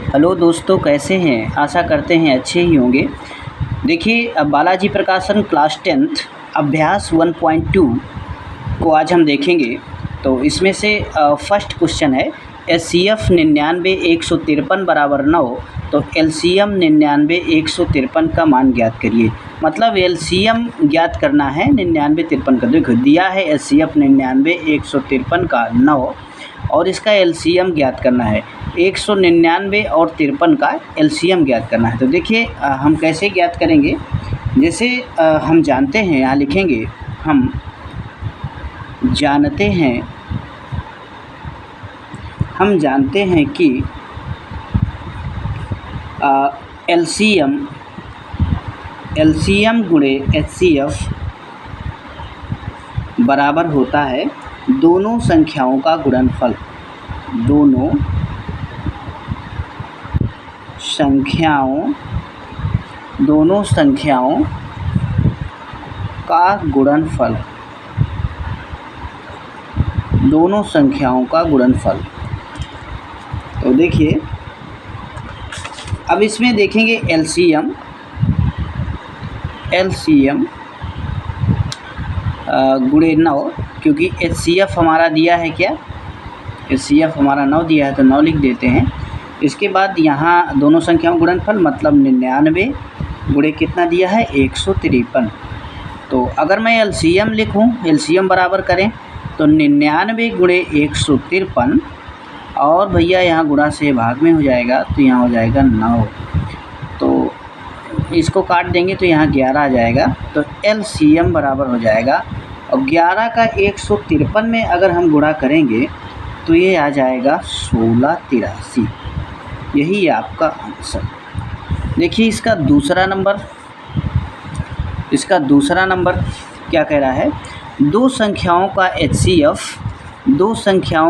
Hello दोस्तों, कैसे हैं? आशा करते हैं अच्छे ही होंगे। देखिए, अब बालाजी प्रकाशन क्लास 10th अभ्यास 1.2 को आज हम देखेंगे। तो इसमें से फर्स्ट क्वेश्चन है एचसीएफ 99 153 बराबर 9, तो एलसीएम 99 153 का मान ज्ञात करिए। मतलब एलसीएम ज्ञात करना है 99 53 का। देखो दिया है एचसीएफ 99 153 का 9 और इसका एलसीएम ज्ञात करना है 199 और 53 का एलसीएम ज्ञात करना है। तो देखिए हम कैसे ज्ञात करेंगे। जैसे हम जानते हैं, यहाँ लिखेंगे हम जानते हैं कि एलसीएम गुणे एचसीएफ बराबर होता है दोनों संख्याओं का गुणनफल। दोनों संख्याओं का गुणनफल। दोनों संख्याओं का गुणनफल। तो देखिए अब इसमें देखेंगे एलसीएम गुणे 9, क्योंकि एचसीएफ हमारा दिया है क्या, एचसीएफ हमारा 9 दिया है तो 9 लिख देते हैं। इसके बाद यहाँ दोनों संख्याओं गुणनफल मतलब 99 गुणे कितना दिया है 153। तो अगर मैं एलसीएम लिखूँ, एलसीएम बराबर करें तो 99 गुणे 153 और भैया यहाँ गुणा से भाग में हो जाएगा तो यहाँ हो जाएगा 9। तो इसको काट देंगे तो यहाँ 11 आ जाएगा। तो एलसीएम बराबर हो जाएगा और 11 का 153 में अगर हम गुणा करेंगे तो ये आ जाएगा 1683। यही आपका आंसर। देखिए इसका दूसरा नंबर क्या कह रहा है, दो संख्याओं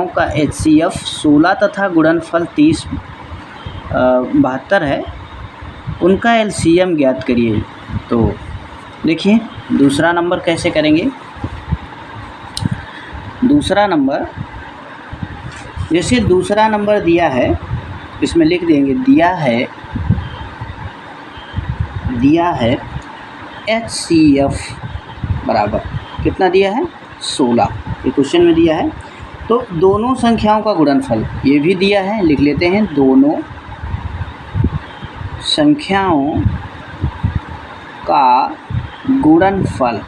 का एचसीएफ 16 तथा गुणनफल 30 72 है, उनका एलसीएम ज्ञात करिए। तो देखिए दूसरा नंबर कैसे करेंगे। दूसरा नंबर, जैसे दूसरा नंबर दिया है इसमें लिख देंगे दिया है एचसीएफ बराबर कितना दिया है 16, ये क्वेश्चन में दिया है। तो दोनों संख्याओं का गुणनफल ये भी दिया है, लिख लेते हैं दोनों संख्याओं का गुणनफल।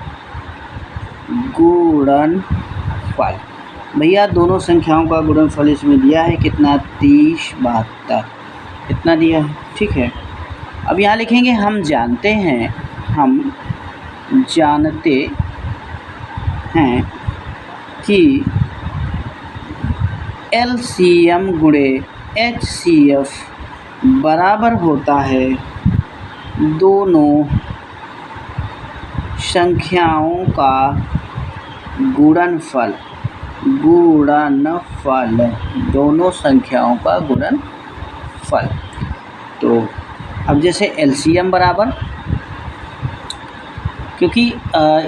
भैया दोनों संख्याओं का गुणनफल इसमें दिया है कितना 30 72, इतना दिया है, ठीक है। अब यहाँ लिखेंगे हम जानते हैं कि एलसीएम गुणे एचसीएफ बराबर होता है दोनों संख्याओं का गुणनफल। दोनों संख्याओं का गुणनफल। तो अब जैसे एलसीएम बराबर, क्योंकि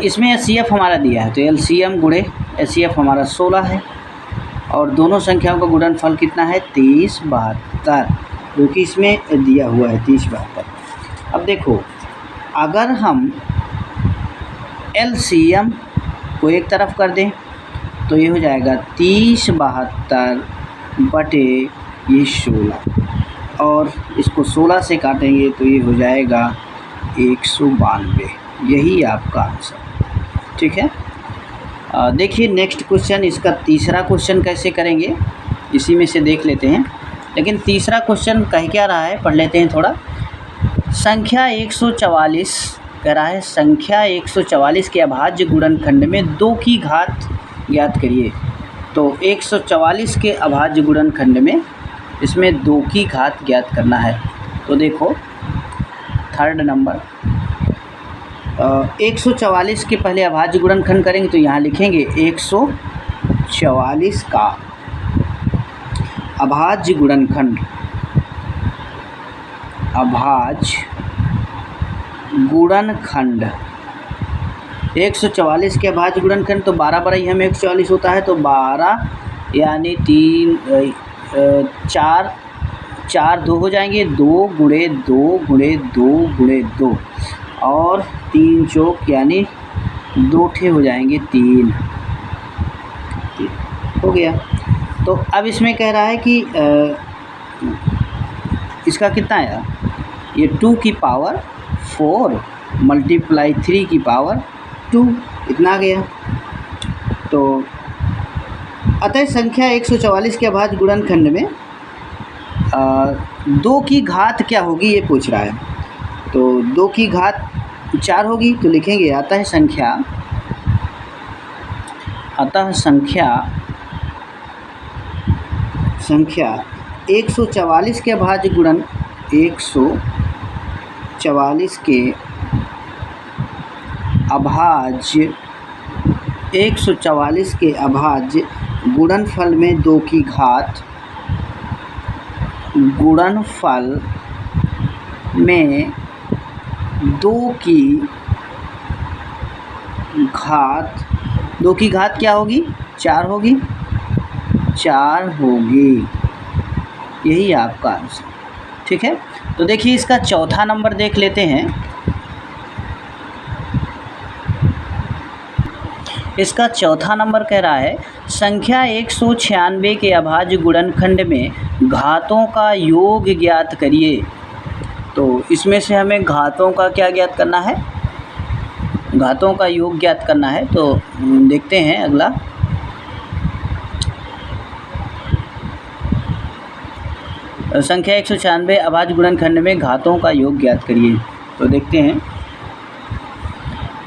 इसमें एचसीएफ हमारा दिया है तो एलसीएम गुणे एचसीएफ हमारा 16 है और दोनों संख्याओं का गुणनफल कितना है 30 72, जो कि इसमें दिया हुआ है 30 72। अब देखो अगर हम एलसीएम को एक तरफ कर दें तो ये हो जाएगा 30 72 बटे ये 16 और इसको 16 से काटेंगे तो ये हो जाएगा 192। यही आपका आंसर, ठीक है। देखिए नेक्स्ट क्वेश्चन, इसका तीसरा क्वेश्चन कैसे करेंगे इसी में से देख लेते हैं। लेकिन तीसरा क्वेश्चन कह क्या रहा है पढ़ लेते हैं थोड़ा। संख्या 144 कह रहा है, संख्या 144 के अभाज्य गुणनखंड में 2 की घात ज्ञात करिए। तो 144 के अभाज्य गुणनखंड में इसमें 2 की घात ज्ञात करना है। तो देखो थर्ड नंबर 144 के पहले अभाज्य गुणनखंड करेंगे तो यहाँ लिखेंगे 144 का अभाज्य गुणनखंड 144 के अभाज्य गुणनखंड तो 12 बराई हम 144 होता है, तो 12 यानी 3 4 4 2 हो जाएंगे, 2 गुणे 2 गुणे 2 गुणे 2 और 3 चौक यानी 2 ठे हो जाएंगे, 3 हो गया। तो अब इसमें कह रहा है कि इसका कितना आया, ये 2 की पावर 4 मल्टीप्लाई 3 की पावर 2, इतना आ गया। तो अतः संख्या 144 के अभाज्य गुणनखंड में 2 की घात क्या होगी ये पूछ रहा है। तो 2 की घात 4 होगी, तो लिखेंगे अतः संख्या 144 के अभाज्य गुणन 144 के अभाज्य गुणनफल में 2 की घात, गुणनफल में 2 की घात क्या होगी, 4 होगी, 4 होगी, यही आपका आंसर। ठीक है, तो देखिए इसका चौथा नंबर देख लेते हैं। इसका चौथा नंबर कह रहा है संख्या 196 के अभाज्य गुणनखंड में घातों का योग ज्ञात करिए। तो इसमें से हमें घातों का क्या ज्ञात करना है, घातों का योग ज्ञात करना है। तो देखते हैं अगला, संख्या 196 अभाज्य गुणनखंड में घातों का योग ज्ञात करिए। तो देखते हैं,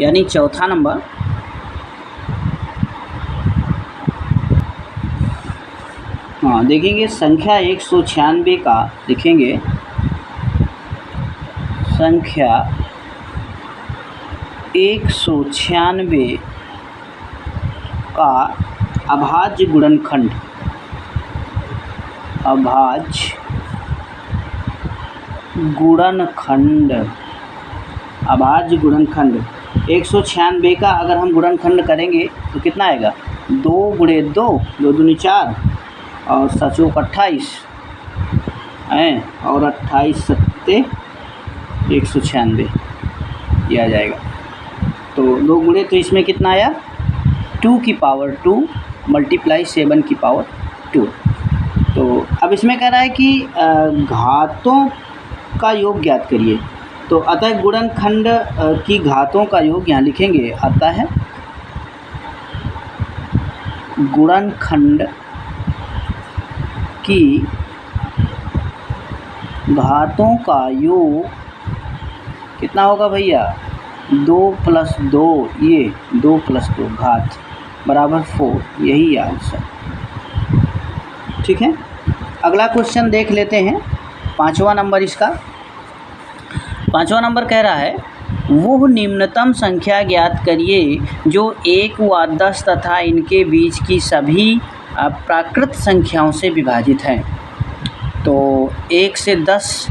यानी चौथा नंबर देखेंगे संख्या 196 का, लिखेंगे संख्या 196 का अभाज्य गुणनखंड, अभाज्य गुणनखंड 196 का अगर हम गुणनखंड करेंगे तो कितना आएगा, 2 गुणे 2, 2 दूनी 4 और 7 चौक 28 हैं, और 28 सत्ते 196 ये आ जाएगा। तो 2 गुणे, तो इसमें कितना आया, 2 की पावर 2 मल्टीप्लाई 7 की पावर 2। तो अब इसमें कह रहा है कि घातों का योग ज्ञात करिए। तो अतः गुणनखंड की घातों का योग यहाँ लिखेंगे, अतः गुणनखंड की घातों का योग कितना होगा भैया, 2 + 2, ये 2 + 2 घात बराबर 4, यही आंसर। ठीक है, अगला क्वेश्चन देख लेते हैं, 5वां नंबर। इसका 5वां नंबर कह रहा है वो निम्नतम संख्या ज्ञात करिए जो 1 व 10 तथा इनके बीच की सभी प्राकृत संख्याओं से विभाजित हैं। तो 1 से 10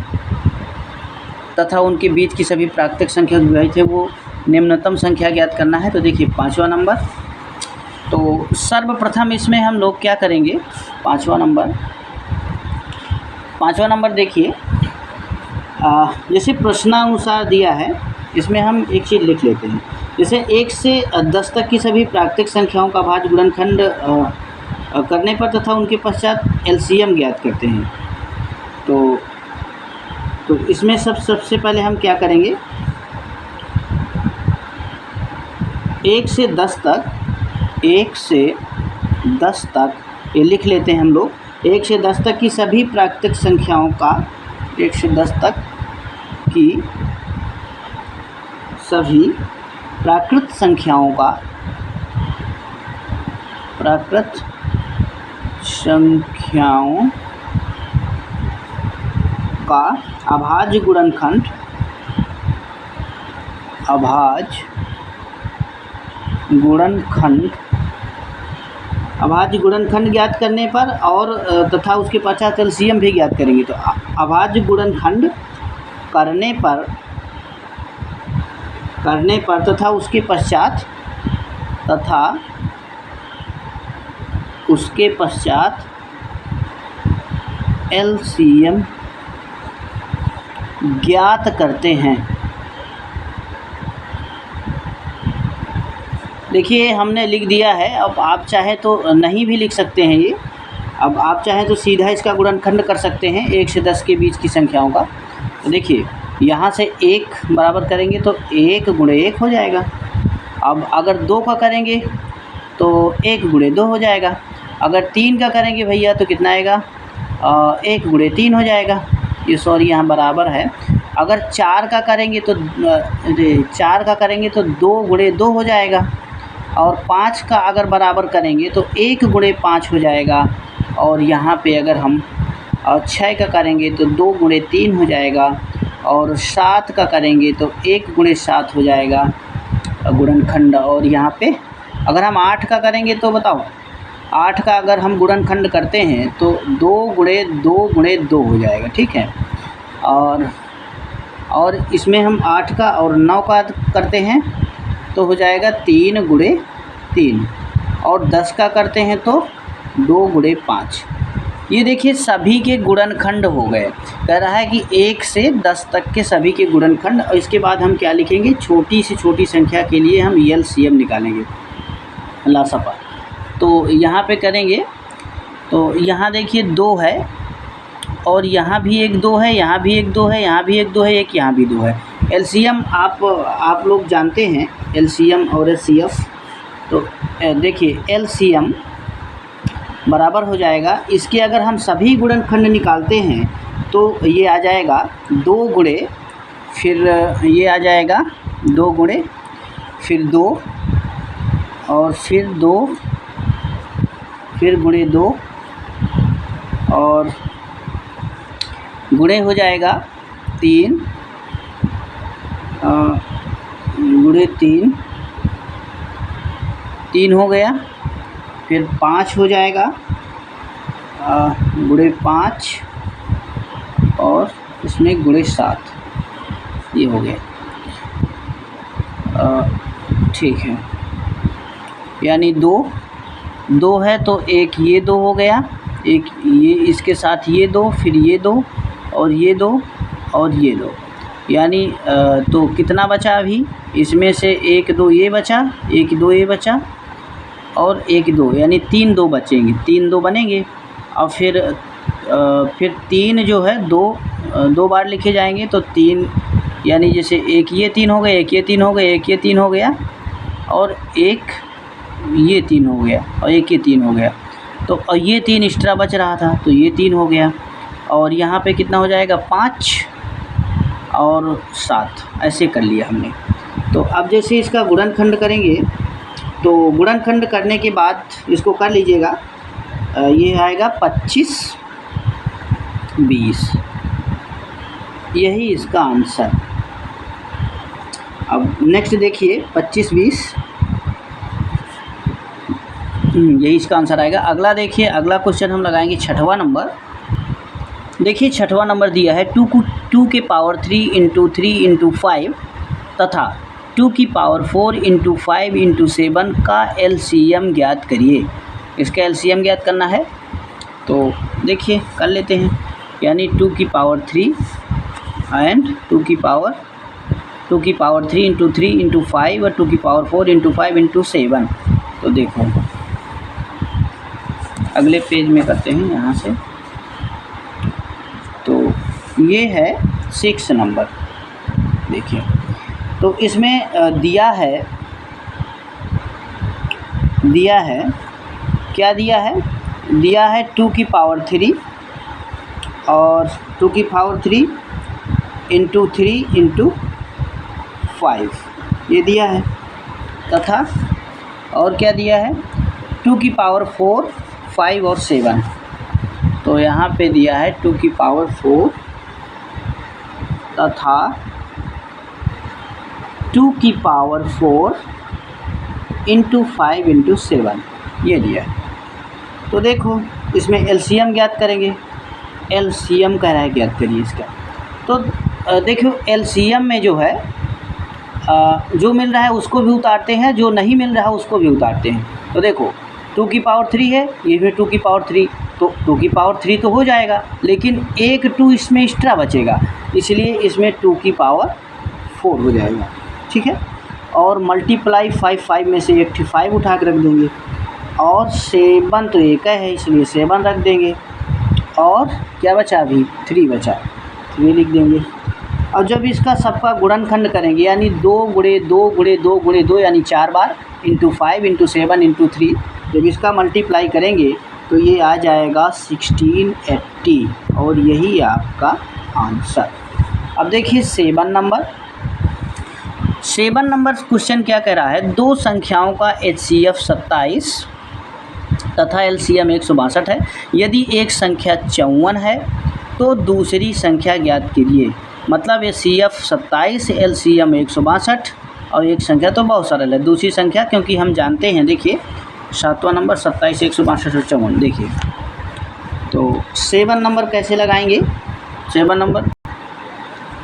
तथा उनके बीच की सभी प्राकृतिक संख्या से विभाजित है, वो निम्नतम संख्या ज्ञात करना है। तो देखिए 5वां नंबर, तो सर्वप्रथम इसमें हम लोग क्या करेंगे, 5वां नंबर देखिए, जैसे प्रश्नानुसार दिया है इसमें हम एक चीज़ लिख लेते हैं। जैसे 1 से 10 तक की सभी प्राकृतिक संख्याओं का भाज्य गुणनखंड करने पर तथा उनके पश्चात एलसीएम ज्ञात करते हैं। तो इसमें सबसे पहले हम क्या करेंगे, 1 से 10 तक ये लिख लेते हैं हम लोग। 1 से 10 तक की सभी प्राकृतिक संख्याओं का, 1 से 10 तक की सभी प्राकृत संख्याओं का अभाज्य गुणनखंड ज्ञात करने पर और तथा उसके पश्चात एलसीएम भी ज्ञात करेंगे। तो अभाज्य गुणनखंड करने पर तथा उसके पश्चात एलसीएम ज्ञात करते हैं। देखिए हमने लिख दिया है, अब आप चाहे तो नहीं भी लिख सकते हैं ये। अब आप चाहें तो सीधा इसका गुणनखंड कर सकते हैं 1 से 10 के बीच की संख्याओं का। तो देखिए यहाँ से 1 बराबर करेंगे तो 1 गुणे 1 हो जाएगा। अब अगर 2 का करेंगे तो 1 गुणे 2 हो जाएगा। अगर 3 का करेंगे भैया तो कितना आएगा, 1 गुणे 3 हो जाएगा। ये सॉरी यहाँ बराबर है। अगर 4 का करेंगे तो 2 गुणे 2 हो जाएगा। और 5 का अगर बराबर करेंगे तो 1 गुणे 5 हो जाएगा। और यहाँ पे अगर हम 6 का करेंगे तो 2 गुणे 3 हो जाएगा। और 7 का करेंगे तो 1 गुणे 7 हो जाएगा गुणनखंड। और यहाँ पे अगर हम 8 का करेंगे तो बताओ, 8 का अगर हम गुणनखंड करते हैं तो 2 गुणे 2 हो जाएगा, ठीक है। और इसमें हम 8 का और 9 का करते हैं तो हो जाएगा 3 गुणे 3। और 10 का करते हैं तो 2 गुणे 5। ये देखिए सभी के गुणनखंड हो गए। कह रहा है कि 1 से 10 तक के सभी के गुणनखंड। और इसके बाद हम क्या लिखेंगे, छोटी से छोटी संख्या के लिए हम एलसीएम निकालेंगे, लासपा। तो यहाँ पे करेंगे तो यहाँ देखिए 2 है और यहाँ भी एक 2 है, यहाँ भी एक 2 है, यहाँ भी एक 2 है, एक यहाँ भी 2 है। एलसीएम आप लोग जानते हैं, एलसीएम और एचसीएफ। तो देखिए एलसीएम बराबर हो जाएगा, इसके अगर हम सभी गुणनखंड निकालते हैं तो ये आ जाएगा 2 गुणे, फिर ये आ जाएगा 2 गुणे, फिर 2 और फिर 2, फिर गुणे 2 और गुणे हो जाएगा 3, गुणे 3 हो गया। फिर 5 हो जाएगा, गुणे 5 और इसमें गुणे 7, ये हो गया। ठीक है, यानी 2 है तो एक ये 2 हो गया, एक ये इसके साथ ये 2, फिर ये 2 और ये 2 और ये 2, यानी तो कितना बचा अभी इसमें से 1 2 ये बचा, 1 2 ये बचा और 1 2, यानी 3 2 बचेंगे, 3 2 बनेंगे। और फिर 3 जो है 2 बार लिखे जाएंगे तो 3, यानी जैसे एक ये 3 हो गए, एक ये 3 हो गए, एक ये 3 हो गया और एक ये 3 हो गया और एक ये 3 हो गया। तो और ये 3 एक्स्ट्रा बच रहा था तो ये 3 हो गया। और यहाँ पे कितना हो जाएगा, 5 और 7, ऐसे कर लिया हमने। तो अब जैसे इसका गुणनखंड करेंगे तो गुणनखंड करने के बाद इसको कर लीजिएगा, ये आएगा 25 20, यही इसका आंसर। अब नेक्स्ट देखिए 25 20, यही इसका आंसर आएगा। अगला देखिए, अगला क्वेश्चन हम लगाएंगे 6वां नंबर। देखिए 6वां नंबर दिया है 2 की पावर 3 इंटू 3 इंटू 5 तथा 2 की पावर 4 इंटू 5 इंटू 7 का एलसीएम ज्ञात करिए। इसका एलसीएम ज्ञात करना है तो देखिए कर लेते हैं, यानी 2 की पावर 3 एंड 2 की पावर 3 इंटू 3 इंटू 5 और 2 की पावर 4 इंटू 5 इंटू 7। तो देखो अगले पेज में करते हैं यहाँ से। तो ये है 6 नंबर। देखिए तो इसमें दिया है क्या दिया है, दिया है 2 की पावर 3 और 2 की पावर 3 इंटू 3 इंटू 5 ये दिया है, तथा और क्या दिया है 2 की पावर 4 5 और 7। तो यहाँ पे दिया है 2 की पावर 4 तथा 2 की पावर 4 इंटू 5 इंटू 7 ये दिया है। तो देखो इसमें एलसीएम ज्ञात करेंगे, एलसीएम कह रहा है ज्ञात करिए इसका। तो देखो एलसीएम में जो है जो मिल रहा है उसको भी उतारते हैं, जो नहीं मिल रहा है उसको भी उतारते हैं। तो देखो 2 की पावर 3 है, ये भी 2 की पावर 3 तो 2 की पावर 3 तो हो जाएगा, लेकिन एक 2 इसमें एक्स्ट्रा बचेगा, इसलिए इसमें 2 की पावर 4 हो जाएगा। ठीक है, और मल्टीप्लाई 5 में से एक 5 उठा के रख देंगे, और 7 तो एक है इसलिए 7 रख देंगे, और क्या बचा, अभी 3 बचा, 3 लिख देंगे। और जब इसका सबका गुणनखंड करेंगे, यानी 2 गुणे 2 गुणे 2 गुणे 2 यानी 4 बार इंटू 5 इंटू 7 इंटू 3, जब इसका मल्टीप्लाई करेंगे तो ये आ जाएगा 1680, और यही आपका आंसर। अब देखिए 7 नंबर क्वेश्चन क्या कह रहा है, दो संख्याओं का HCF 27 तथा LCM 162 है। यदि एक संख्या 54 है तो दूसरी संख्या ज्ञात कीजिए। मतलब HCF 27, LCM 162, और एक संख्या तो बहुत सरल है, दूसरी संख्या क्योंकि हम जानते हैं। देखिए 7वां नंबर 27, 162 और 54। देखिए तो 7 नंबर कैसे लगाएंगे, 7 नंबर,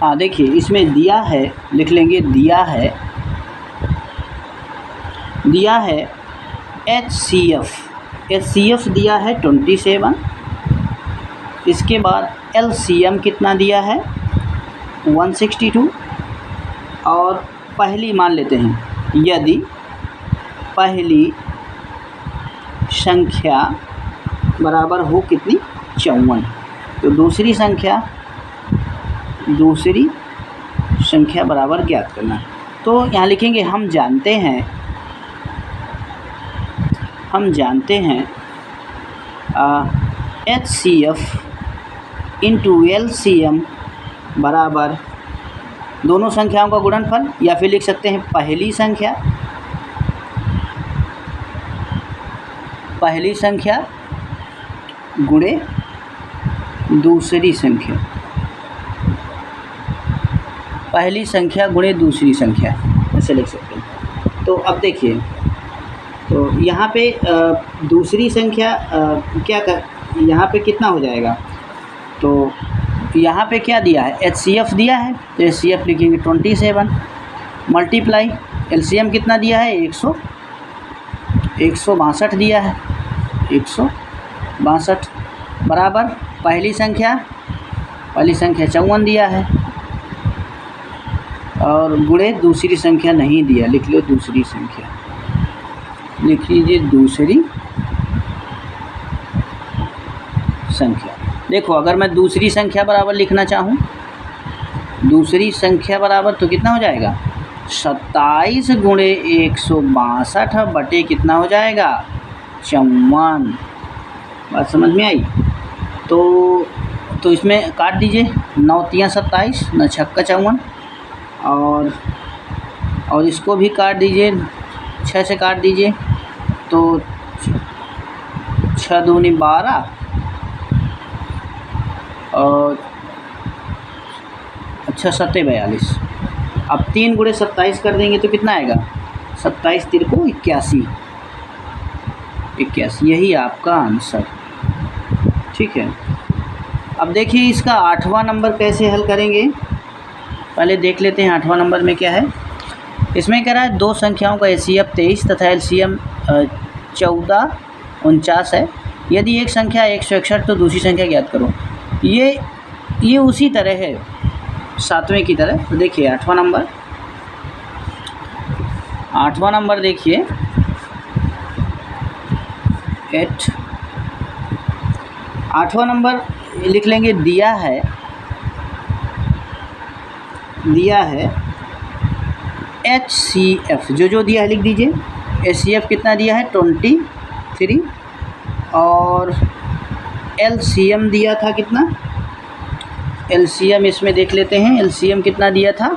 हाँ देखिए इसमें दिया है, लिख लेंगे दिया है HCF दिया है 27, इसके बाद LCM कितना दिया है 162, और पहली मान लेते हैं, यदि पहली संख्या बराबर हो कितनी 54, तो दूसरी संख्या बराबर ज्ञात करना है। तो यहाँ लिखेंगे हम जानते हैं HCF इंटू LCM बराबर दोनों संख्याओं का गुणनफल, या फिर लिख सकते हैं पहली संख्या गुणे दूसरी संख्या, पहली संख्या गुणे दूसरी संख्या, ऐसे लिख सकते हैं। तो अब देखिए, तो यहाँ पे दूसरी संख्या यहाँ पे कितना हो जाएगा, तो यहाँ पे क्या दिया है, HCF दिया है, तो HCF लिखेंगे 27, मल्टीप्लाई LCM कितना दिया है 162 दिया है, 162 बराबर पहली संख्या 54 दिया है, और गुणे दूसरी संख्या नहीं दिया, लिख लो दूसरी संख्या, लिख लीजिए दूसरी संख्या। देखो अगर मैं दूसरी संख्या बराबर लिखना चाहूँ, दूसरी संख्या बराबर तो कितना हो जाएगा 27 गुणे 162 बटे कितना हो जाएगा 54। बात समझ में आई? तो इसमें काट दीजिए, 9 तियाँ 27, 9 छक्का 54, और इसको भी काट दीजिए, 6 से काट दीजिए, तो 6 दूनी 12, और अच्छा 7 42। अब 3 गुणे 27 कर देंगे तो कितना आएगा 27 तिरको 81, यही आपका आंसर। ठीक है, अब देखिए इसका 8वां नंबर कैसे हल करेंगे, पहले देख लेते हैं 8वां नंबर में क्या है। इसमें कह रहा है दो संख्याओं का HCF 23 तथा LCM 1449 है। यदि एक संख्या 161 तो दूसरी संख्या ज्ञात करो। ये उसी तरह है 7वें की तरह। तो देखिए 8वां नंबर देखिए 8वां नंबर लिख लेंगे, दिया है HCF, जो दिया है लिख दीजिए। HCF कितना दिया है 23, और LCM दिया था कितना, LCM इसमें देख लेते हैं, LCM कितना दिया था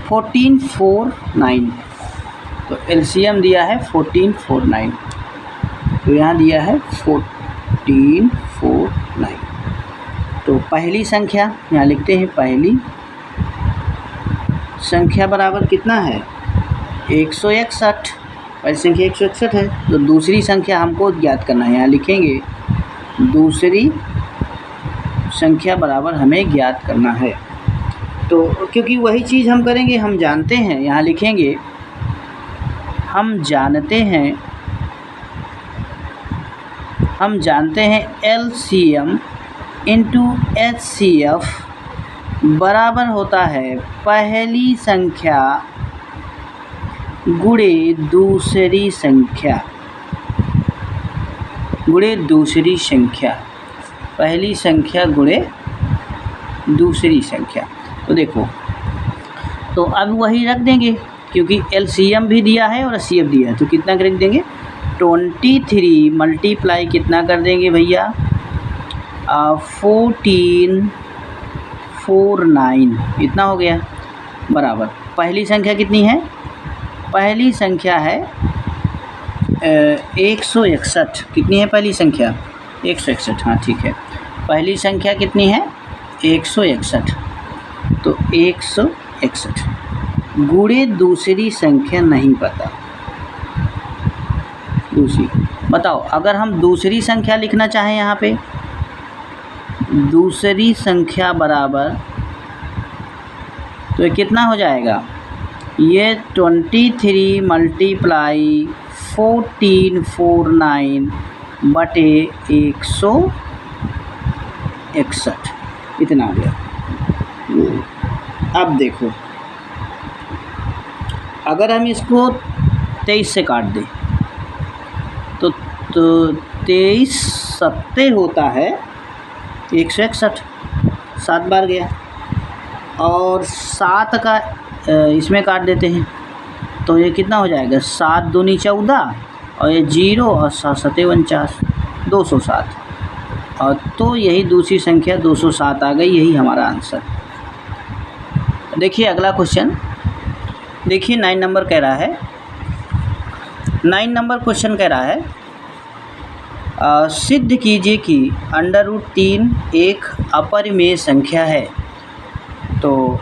1449, तो LCM दिया है 1449, तो यहाँ दिया है 1449। तो पहली संख्या यहाँ लिखते हैं, पहली संख्या बराबर कितना है 161, पहली संख्या 161 है, तो दूसरी संख्या हमको ज्ञात करना है। यहाँ लिखेंगे दूसरी संख्या बराबर हमें ज्ञात करना है। तो क्योंकि वही चीज़ हम करेंगे, हम जानते हैं, यहाँ लिखेंगे हम जानते हैं हम जानते हैं LCM इंटू HCF बराबर होता है पहली संख्या गुणे दूसरी संख्या गुणे दूसरी संख्या, पहली संख्या गुणे दूसरी संख्या। तो देखो, तो अब वही रख देंगे क्योंकि LCM भी दिया है और HCF दिया है, तो कितना रख देंगे 23 मल्टीप्लाई कितना कर देंगे भैया 1449 इतना हो गया बराबर। पहली संख्या कितनी है, पहली संख्या है 161। कितनी है पहली संख्या 161, हाँ ठीक है। पहली संख्या कितनी है 161, तो 161 गुणे दूसरी संख्या नहीं पता। दूसरी बताओ, अगर हम दूसरी संख्या लिखना चाहें यहाँ पे, दूसरी संख्या बराबर, तो ये कितना हो जाएगा, ये 23 मल्टीप्लाई 1449 बटे 161 इतना आ गया। अब देखो, अगर हम इसको 23 से काट दें तो 23 सत्ते होता है 161, 7 बार गया, और 7 का इसमें काट देते हैं तो ये कितना हो जाएगा 7 दूनी 14 और ये 0 और 7 सत्ते 49, 207। और तो यही दूसरी संख्या 207 आ गई, यही हमारा आंसर। देखिए अगला क्वेश्चन, देखिए 9 नंबर कह रहा है, 9 नंबर क्वेश्चन कह रहा है सिद्ध कीजिए कि √3 एक अपरिमेय संख्या है। तो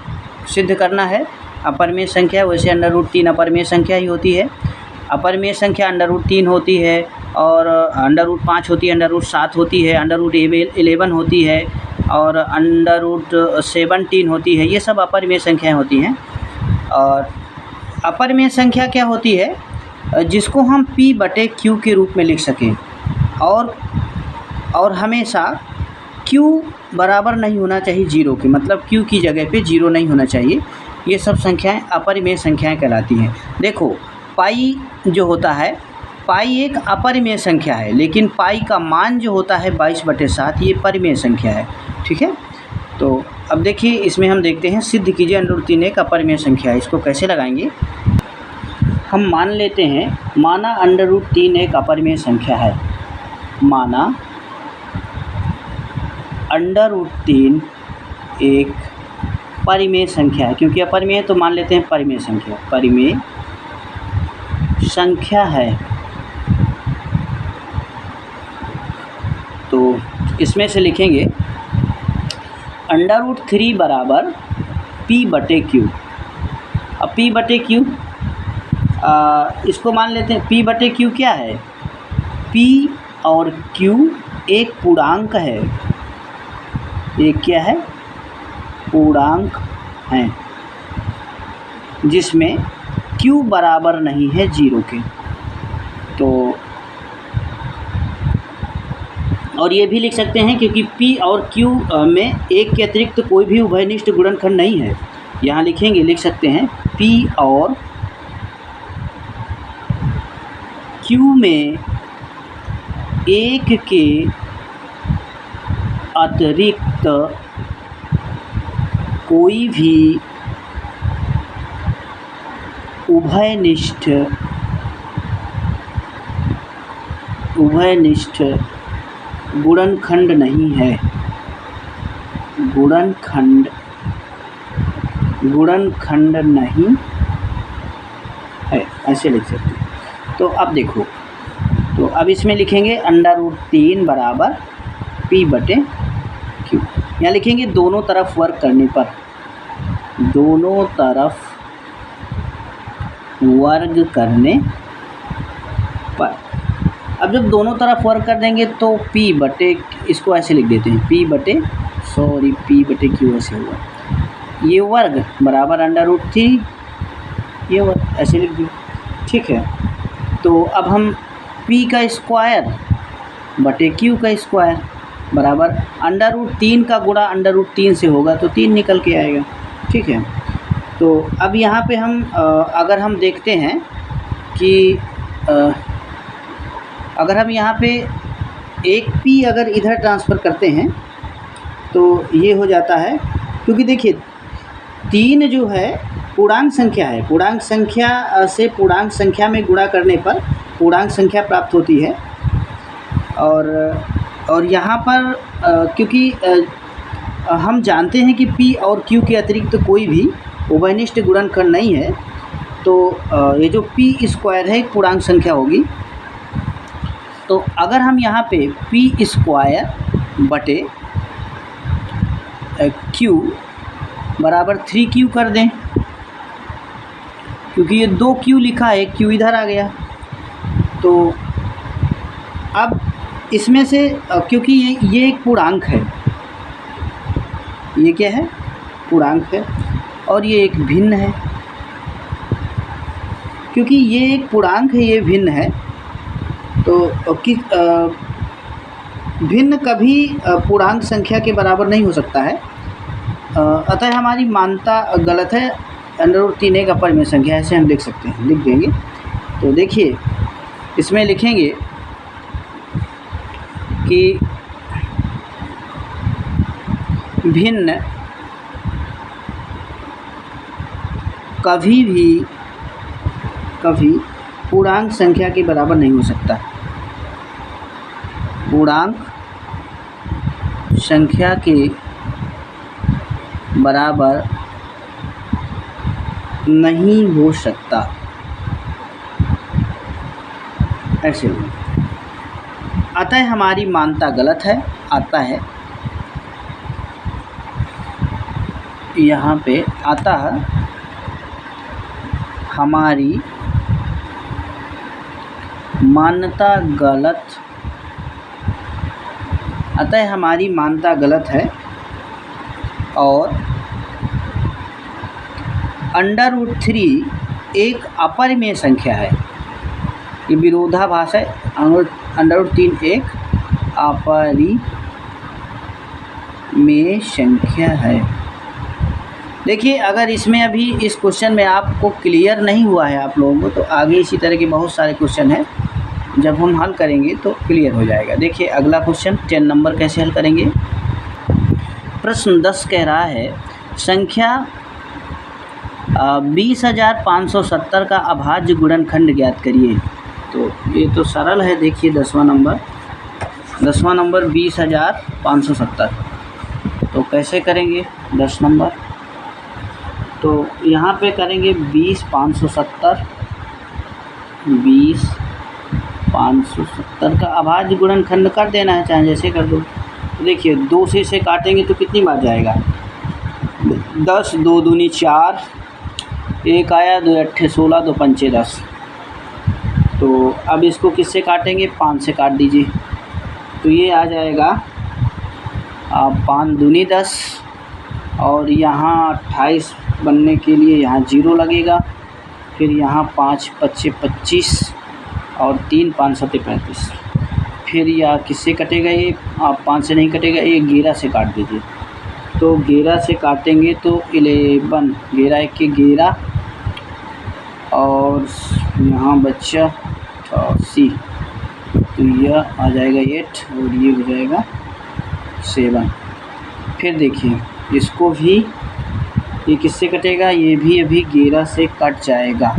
सिद्ध करना है अपरिमेय संख्या, वैसे √3 अपरिमेय संख्या ही होती है। अपरिमेय संख्या √3 होती है और √5 होती है, √7 होती है, √11 होती है और √17 होती है। ये सब अपरिमेय संख्याएँ होती हैं। और अपरिमेय संख्या क्या होती है, जिसको हम P/Q के रूप में लिख सकें, और हमेशा Q बराबर नहीं होना चाहिए 0 के, मतलब Q की जगह पे 0 नहीं होना चाहिए। ये सब संख्याएं अपरिमेय संख्याएं कहलाती हैं। देखो पाई जो होता है, पाई एक अपरिमेय संख्या है, लेकिन पाई का मान जो होता है 22/7 ये परिमेय संख्या है, ठीक है। तो अब देखिए इसमें हम देखते हैं, सिद्ध कीजिए √3 एक अपरिमेय संख्या है। इसको कैसे लगाएंगे, हम मान लेते हैं, माना √3 एक अपरिमेय संख्या है, माना √3 एक परिमेय संख्या है, क्योंकि अपरिमेय तो मान लेते हैं परिमेय संख्या, परिमेय संख्या है। तो इसमें से लिखेंगे √3 बराबर P/Q। अब P/Q इसको मान लेते हैं, P/Q क्या है, P और Q एक पूर्णांक है, एक क्या है, पूर्णांक हैं, जिसमें Q बराबर नहीं है 0 के। तो और ये भी लिख सकते हैं क्योंकि P और Q में एक के अतिरिक्त कोई भी उभयनिष्ठ गुणनखंड नहीं है। यहाँ लिखेंगे, लिख सकते हैं P और Q में एक के अतिरिक्त कोई भी उभयनिष्ठ गुणनखंड नहीं है, गुणनखंड नहीं है, ऐसे लिख सकते हैं। तो अब देखो, तो अब इसमें लिखेंगे √3 बराबर P/Q। यहाँ लिखेंगे दोनों तरफ वर्क करने पर, दोनों तरफ वर्ग करने पर। अब जब दोनों तरफ वर्क कर देंगे तो इसको ऐसे लिख देते हैं P/Q ऐसे हुआ, ये वर्ग बराबर √3 ये वर्ग, ऐसे लिख दिया, ठीक है। तो अब हम P का स्क्वायर बटे क्यू का स्क्वायर बराबर √3 का गुणा √3 से होगा तो 3 निकल के आएगा। ठीक है, तो अब यहाँ पे हम अगर हम देखते हैं कि अगर हम यहाँ पे एक p अगर इधर ट्रांसफ़र करते हैं तो ये हो जाता है, क्योंकि देखिए 3 जो है पूर्णांक संख्या है, पूर्णांक संख्या से पूर्णांक संख्या में गुणा करने पर पूर्णांक संख्या प्राप्त होती है। और यहाँ पर क्योंकि हम जानते हैं कि p और q के अतिरिक्त कोई भी उभयनिष्ठ गुणनखंड नहीं है, तो ये जो p स्क्वायर है एक पूर्णांक संख्या होगी। तो अगर हम यहाँ पे p स्क्वायर बटे q बराबर 3q कर दें, क्योंकि ये 2q लिखा है, q इधर आ गया, तो अब इसमें से क्योंकि ये एक पूर्णांक है, ये क्या है, पूर्णांक है, और ये एक भिन्न है। क्योंकि ये एक पूर्णांक है, ये भिन्न है, तो भिन्न कभी पूर्णांक संख्या के बराबर नहीं हो सकता है, अतः हमारी मान्यता गलत है। √3 एक अपरिमेय संख्या, ऐसे हम लिख सकते हैं, लिख देंगे। तो देखिए इसमें लिखेंगे कि भिन्न कभी पूर्णांक संख्या के बराबर नहीं हो सकता, पूर्णांक संख्या के बराबर नहीं हो सकता, ऐसे ही। अतः हमारी मान्यता गलत है, आता है यहाँ पे, अतः हमारी मान्यता गलत, अतः हमारी मान्यता गलत है और √3 एक अपरिमेय संख्या है, ये विरोधाभास है। √3 एक अपरिमेय संख्या है। देखिए अगर इसमें अभी इस क्वेश्चन में आपको क्लियर नहीं हुआ है आप लोगों को, तो आगे इसी तरह के बहुत सारे क्वेश्चन हैं, जब हम हल करेंगे तो क्लियर हो जाएगा। देखिए अगला क्वेश्चन 10 नंबर कैसे हल करेंगे। प्रश्न 10 कह रहा है संख्या 20,570 का अभाज्य गुणनखंड ज्ञात करिए। तो ये तो सरल है, देखिए 10वां नंबर 20,570। तो कैसे करेंगे 10 नंबर, तो यहाँ पे करेंगे 20,570 का अभाज्य गुणनखंड कर देना है, चाहे जैसे कर दो। तो देखिए 2 से इसे काटेंगे तो कितनी बार जाएगा, 10, 2 दूनी 4, 1 आया, 2 अट्ठे 16, 2 पंचे 10। तो अब इसको किससे काटेंगे, 5 से काट दीजिए, तो ये आ जाएगा 5 दूनी 10, और यहाँ 28 बनने के लिए यहाँ 0 लगेगा, फिर यहाँ 5 पच्चे 25 और 3 5 सत्ते 35। फिर यह किससे कटेगा, ये 5 से नहीं कटेगा, ये 11 से काट दीजिए। तो 11 से काटेंगे तो 11, 11 1 के 11, और यहाँ बच्चा 88, तो यह आ जाएगा 8 और ये हो जाएगा 7। फिर देखिए इसको भी, ये किससे कटेगा, ये भी अभी 11 से कट जाएगा,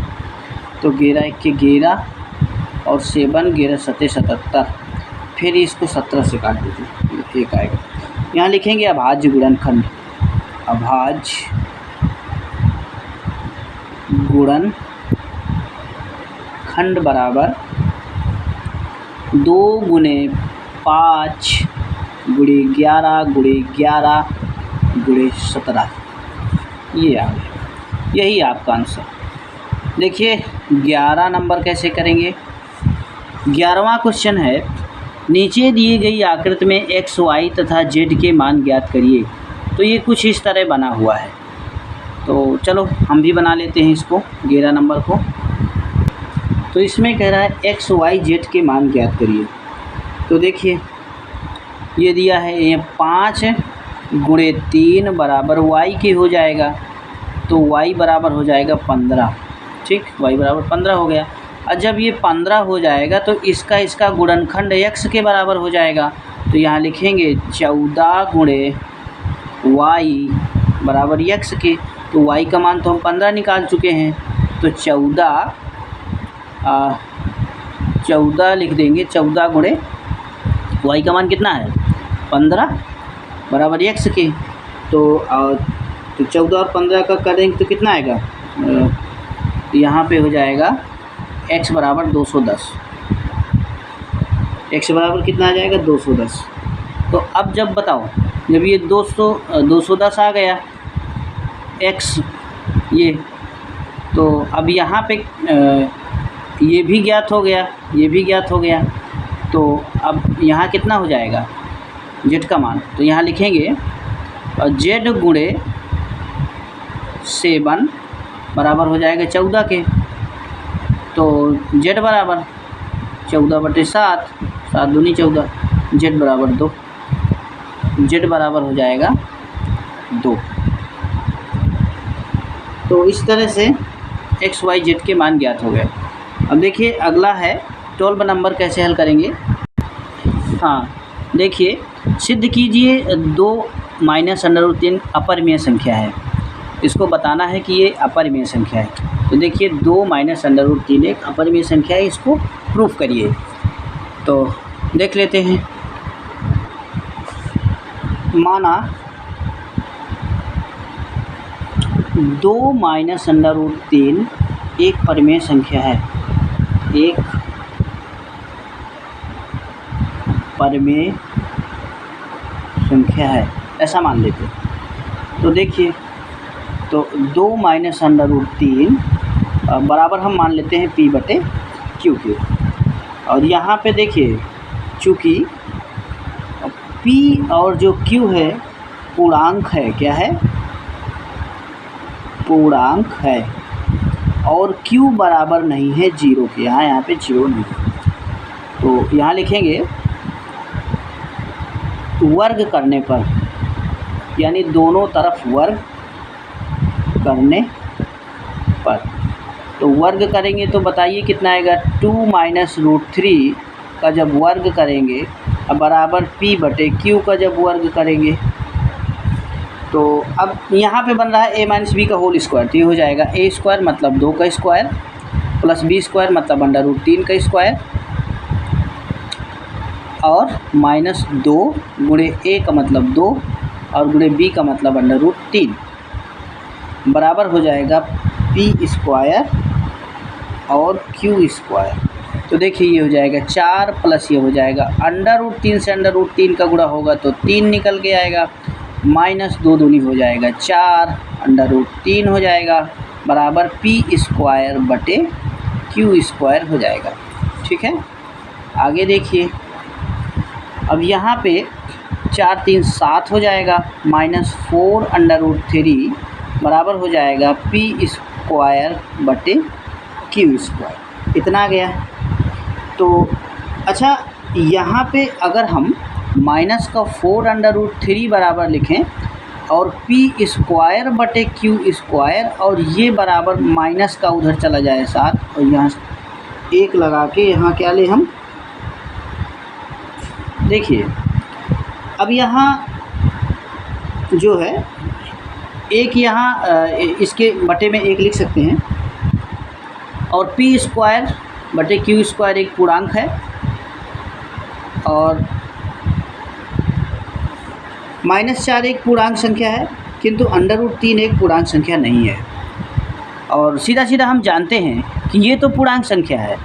तो 11 1 के 11 और 7, 11 सत्ते 77। फिर इसको 17 से काट दीजिए, 1 आएगा। यहाँ लिखेंगे अभाज्य गुणनखंड, अभाज्य गुणनखंड बराबर 2 गुणे 5 गुणे 11 गुणे 11 गुणे 17, ये आ गया, यही आपका आंसर। देखिए 11 नंबर कैसे करेंगे। 11वां क्वेश्चन है नीचे दिए गई आकृति में x, y तथा z के मान ज्ञात करिए। तो ये कुछ इस तरह बना हुआ है, तो चलो हम भी बना लेते हैं इसको 11 नंबर को। तो इसमें कह रहा है x, y, z के मान ज्ञात करिए। तो देखिए ये दिया है, ये 5 गुणे 3 बराबर y के हो जाएगा, तो y बराबर हो जाएगा 15। ठीक, y बराबर 15 हो गया। और जब ये 15 हो जाएगा तो इसका गुणनखंड x के बराबर हो जाएगा। तो यहाँ लिखेंगे 14 गुणे y बराबर x के। तो y का मान तो हम 15 निकाल चुके हैं, तो 14 लिख देंगे। 14 गुणे y का मान कितना है 15 बराबर x के। तो 14 और 15 का करेंगे तो कितना आएगा, यहाँ पे हो जाएगा x बराबर 210। x बराबर कितना आ जाएगा 210। तो अब जब बताओ, जब ये 210 आ गया x ये, तो अब यहाँ पे ये भी ज्ञात हो गया, ये भी ज्ञात हो गया। तो अब यहाँ कितना हो जाएगा z का मान, तो यहाँ लिखेंगे z गुणे 7 बराबर हो जाएगा 14 के। तो z बराबर 14/7, 7 दूनी 14, z बराबर 2, z बराबर हो जाएगा 2। तो इस तरह से x y z के मान ज्ञात हो गए। अब देखिए अगला है 12 नंबर कैसे हल करेंगे। हाँ देखिए, सिद्ध कीजिए 2 माइनस √3 अपरिमेय संख्या है। इसको बताना है कि ये अपरिमेय संख्या है। तो देखिए 2 माइनस √3 एक अपरिमेय संख्या है, इसको प्रूफ करिए। तो देख लेते हैं। माना 2 माइनस √3 एक परिमेय संख्या है, एक परिमेय संख्या है, ऐसा मान लेते हैं। तो देखिए, तो 2 माइनस √3 बराबर हम मान लेते हैं p/q के। और यहाँ पे देखिए, चूँकि p और जो q है पूर्णांक है, क्या है पूर्णांक है, और q बराबर नहीं है 0 के। यहाँ पे 0 नहीं है। तो यहाँ लिखेंगे वर्ग करने पर, यानी दोनों तरफ वर्ग करने पर। तो वर्ग करेंगे तो बताइए कितना आएगा, 2 माइनस √3 का जब वर्ग करेंगे बराबर p/q का जब वर्ग करेंगे। तो अब यहाँ पे बन रहा है a माइनस बी का होल स्क्वायर। तो ये हो जाएगा a स्क्वायर मतलब 2 का स्क्वायर प्लस b स्क्वायर मतलब √3 का स्क्वायर, और माइनस 2 गुणे a का मतलब 2 और गुणे b का मतलब √3 बराबर हो जाएगा p स्क्वायर और q स्क्वायर। तो देखिए ये हो जाएगा 4 प्लस ये हो जाएगा √3 से √3 का गुणा होगा तो 3 निकल के आएगा, माइनस 2 दूनी हो जाएगा 4, √3 हो जाएगा बराबर p स्क्वायर बटे q स्क्वायर हो जाएगा। ठीक है, आगे देखिए। अब यहाँ पे 4 3 7 हो जाएगा, माइनस 4 √3 बराबर हो जाएगा p स्क्वायर बटे q स्क्वायर। इतना आ गया। तो अच्छा, यहाँ पे अगर हम माइनस का 4 √3 बराबर लिखें और p स्क्वायर बटे q स्क्वायर, और ये बराबर माइनस का उधर चला जाए 7, और यहाँ 1 लगा के यहाँ क्या ले हम, देखिए अब यहाँ जो है एक यहाँ इसके बटे में 1 लिख सकते हैं, और p स्क्वायर बटे q स्क्वायर एक पूर्णांक है, और -4 एक पूर्णांक संख्या है, किंतु √3 एक पूर्णांक संख्या नहीं है। और सीधा सीधा हम जानते हैं कि ये तो पूर्णांक संख्या है,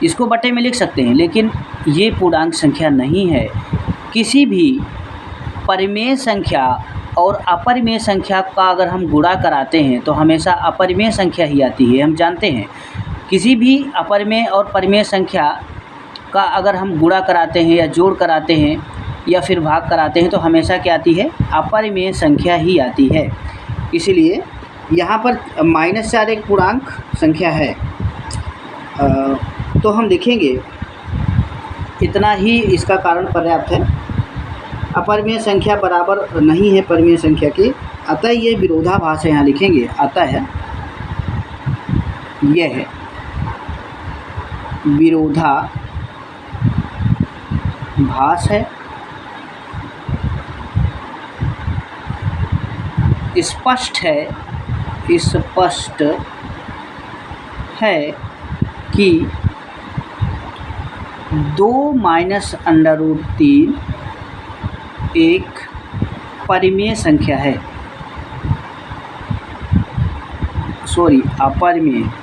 इसको बटे में लिख सकते हैं, लेकिन ये पूर्णांक संख्या नहीं है। किसी भी परिमेय संख्या और अपरिमेय संख्या का अगर हम गुणा कराते हैं तो हमेशा अपरिमेय संख्या ही आती है। हम जानते हैं किसी भी अपरिमेय और परिमेय संख्या का अगर हम गुणा कराते हैं या जोड़ कराते हैं या फिर भाग कराते हैं तो हमेशा क्या आती है, अपरिमेय संख्या ही आती है। इसलिए यहाँ पर -4 एक पूर्णांक संख्या है। तो हम देखेंगे इतना ही इसका कारण पर्याप्त है। अपरिमेय संख्या बराबर नहीं है परिमेय संख्या के, अतः ये विरोधाभास है, यहाँ लिखेंगे अतः यह विरोधाभास है। स्पष्ट है कि 2 माइनस √3 एक परिमेय संख्या है,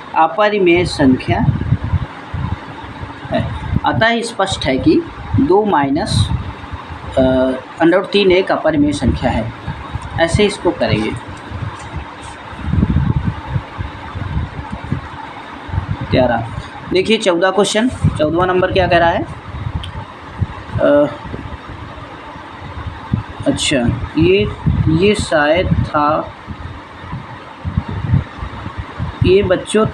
अपरिमेय संख्या है। अतः स्पष्ट है कि 2 माइनस √3 एक अपरिमेय संख्या है। ऐसे इसको करेंगे। 11 देखिए 14 क्वेश्चन, 14वां नंबर क्या कह रहा है? अच्छा ये शायद था, ये बच्चों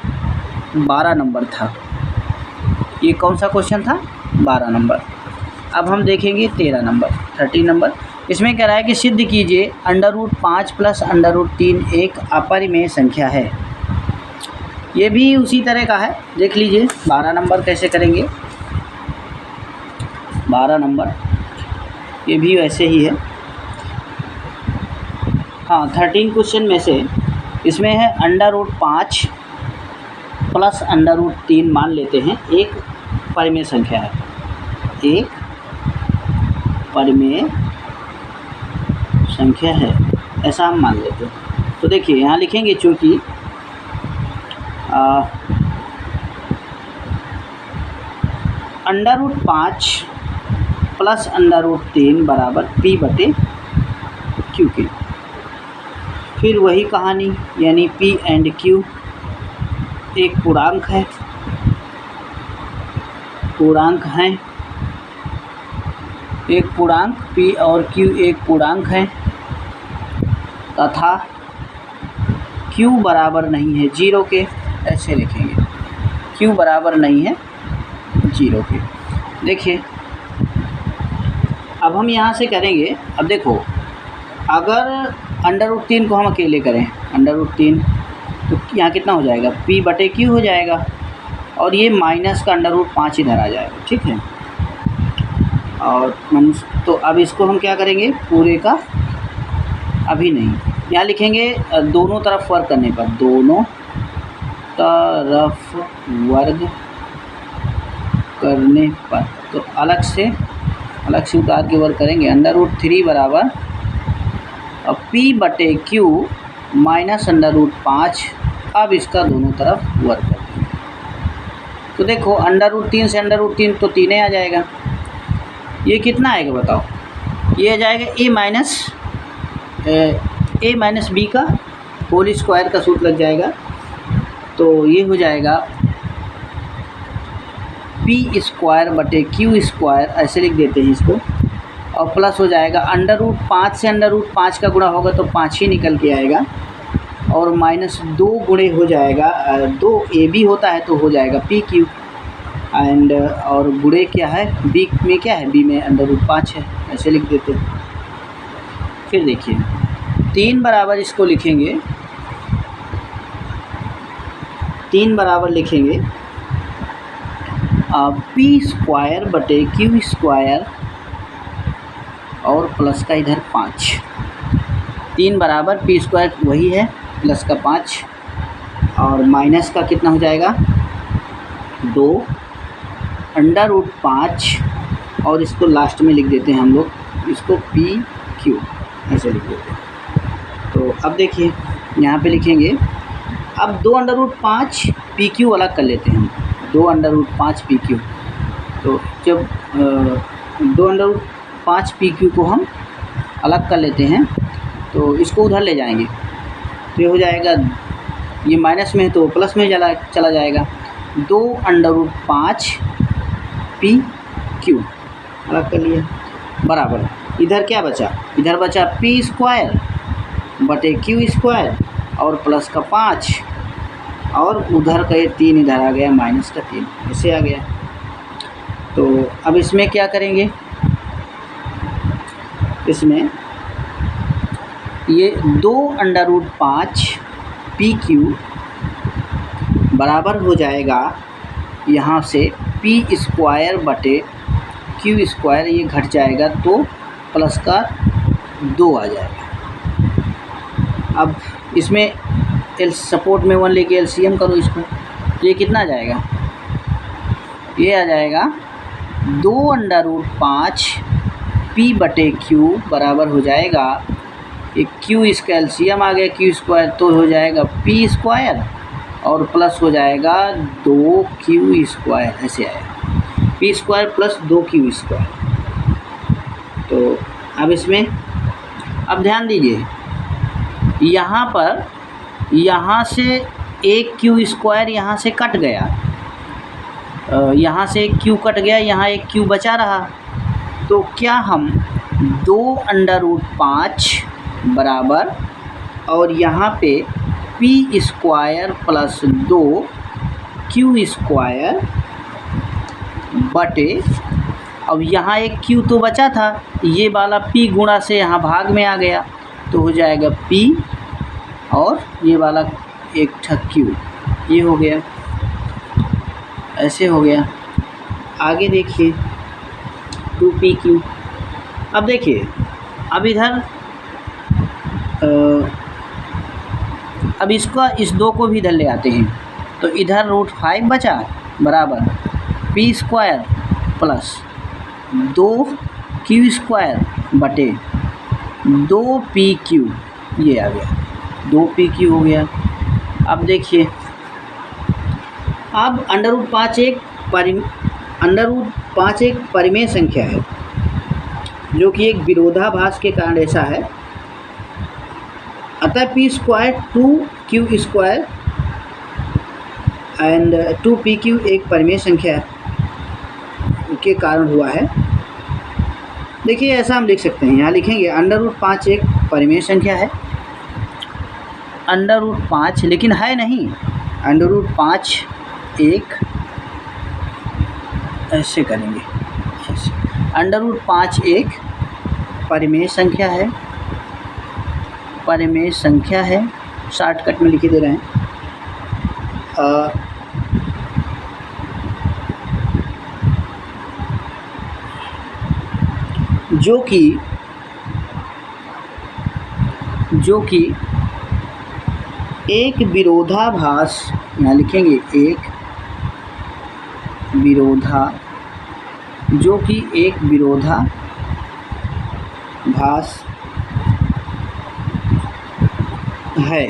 12 नंबर था। ये कौन सा क्वेश्चन था? 12 नंबर। अब हम देखेंगे 13 नंबर। इसमें कह रहा है कि सिद्ध कीजिए √5 प्लस √3 एक अपरिमेय संख्या है। ये भी उसी तरह का है, देख लीजिए 12 नंबर कैसे करेंगे। 12 नंबर ये भी वैसे ही है। हाँ 13 क्वेश्चन में से इसमें है √5 प्लस √3 मान लेते हैं एक परिमेय संख्या है, एक परिमेय संख्या है, ऐसा हम मान लेते हैं। तो देखिए यहाँ लिखेंगे चूँकि √5 प्लस √3 बराबर P/Q के। फिर वही कहानी, यानी P एंड Q एक पूर्णांक है, एक पूर्णांक P और Q एक पूर्णांक है तथा Q बराबर नहीं है 0 के। ऐसे लिखेंगे Q बराबर नहीं है 0 के। देखिए अब हम यहाँ से करेंगे। अब देखो अगर √3 को हम अकेले करें, √3 तो यहाँ कितना हो जाएगा? P/Q हो जाएगा, और ये माइनस का √5 इधर आ जाएगा, ठीक है। और तो अब इसको हम क्या करेंगे? पूरे का अभी नहीं, यहाँ लिखेंगे दोनों तरफ वर्ग करने पर, दोनों तरफ वर्ग करने पर, तो अलग से उतार के वर्ग करेंगे। √3 बराबर P/Q माइनस √5। अब इसका दोनों तरफ वर्ग कर देंगे। तो देखो √3 से √3 तो 3 आ जाएगा। ये कितना आएगा बताओ? ये आ जाएगा a माइनस b का होल स्क्वायर का सूत्र लग जाएगा। तो ये हो जाएगा P²/Q², ऐसे लिख देते हैं इसको, और प्लस हो जाएगा √5 से √5 का गुणा होगा तो 5 ही निकल के आएगा, और माइनस 2 गुणे हो जाएगा, 2ab होता है तो हो जाएगा PQ एंड, और गुणे क्या है b में, क्या है b में √5 है, ऐसे लिख देते हैं। फिर देखिए 3 बराबर इसको लिखेंगे, 3 बराबर लिखेंगे P²/Q² और प्लस का इधर 5। 3 बराबर P² वही है, प्लस का 5, और माइनस का कितना हो जाएगा? 2 √5, और इसको लास्ट में लिख देते हैं हम लोग, इसको PQ ऐसे लिख देते हैं। तो अब देखिए यहाँ पे लिखेंगे, अब 2 √5 PQ अलग कर लेते हैं हम, 2 √5 PQ। तो जब 2 √5 PQ को हम अलग कर लेते हैं तो इसको उधर ले जाएंगे, तो ये हो जाएगा, ये माइनस में है तो प्लस में चला जाएगा। 2 √5 PQ अलग कर लिया, बराबर इधर क्या बचा? इधर बचा P²/Q² और प्लस का 5, और उधर का ये 3 इधर आ गया, माइनस का 3 ऐसे आ गया। तो अब इसमें क्या करेंगे, इसमें ये 2√5 PQ बराबर हो जाएगा यहाँ से P² बटे Q², ये घट जाएगा तो प्लस का 2 आ जाएगा। अब इसमें सपोर्ट में 1 लेके LCM करो इसको, तो ये कितना आ जाएगा, ये आ जाएगा 2√5 P बटे Q बराबर हो जाएगा, एक Q इसका LCM आ गया Q² तो हो जाएगा P² और प्लस हो जाएगा 2Q², ऐसे आएगा P² प्लस 2Q²। तो अब इसमें अब ध्यान दीजिए, यहाँ पर यहाँ से एक Q² यहाँ से कट गया, यहाँ से एक Q कट गया, यहाँ एक Q बचा रहा, तो क्या हम 2√5 बराबर और यहाँ पे P² प्लस 2Q² बटे, अब यहाँ एक Q तो बचा था, ये वाला P गुणा से यहाँ भाग में आ गया तो हो जाएगा P और ये वाला एक Q, ये हो गया, ऐसे हो गया। आगे देखिए 2PQ। अब देखिए, अब इधर अब इसका इस 2 को भी इधर ले आते हैं, तो इधर √5 बचा बराबर P² प्लस 2Q² बटे 2PQ, ये आ गया 2PQ हो गया। अब देखिए, अब √5 एक परिमेय संख्या है जो कि एक विरोधाभास के कारण ऐसा है, अतः P² 2Q² एंड 2PQ एक परिमेय संख्या के कारण हुआ है। देखिए ऐसा हम लिख सकते हैं, यहाँ लिखेंगे √5 एक परिमेय संख्या है, √5 लेकिन है नहीं, √5 एक, ऐसे करेंगे, ऐसे √5 एक परिमेय संख्या है, परिमेय संख्या है, शॉर्टकट में लिख दे रहे हैं। जो कि एक विरोधाभास, यहाँ लिखेंगे एक जो कि एक विरोधाभास है,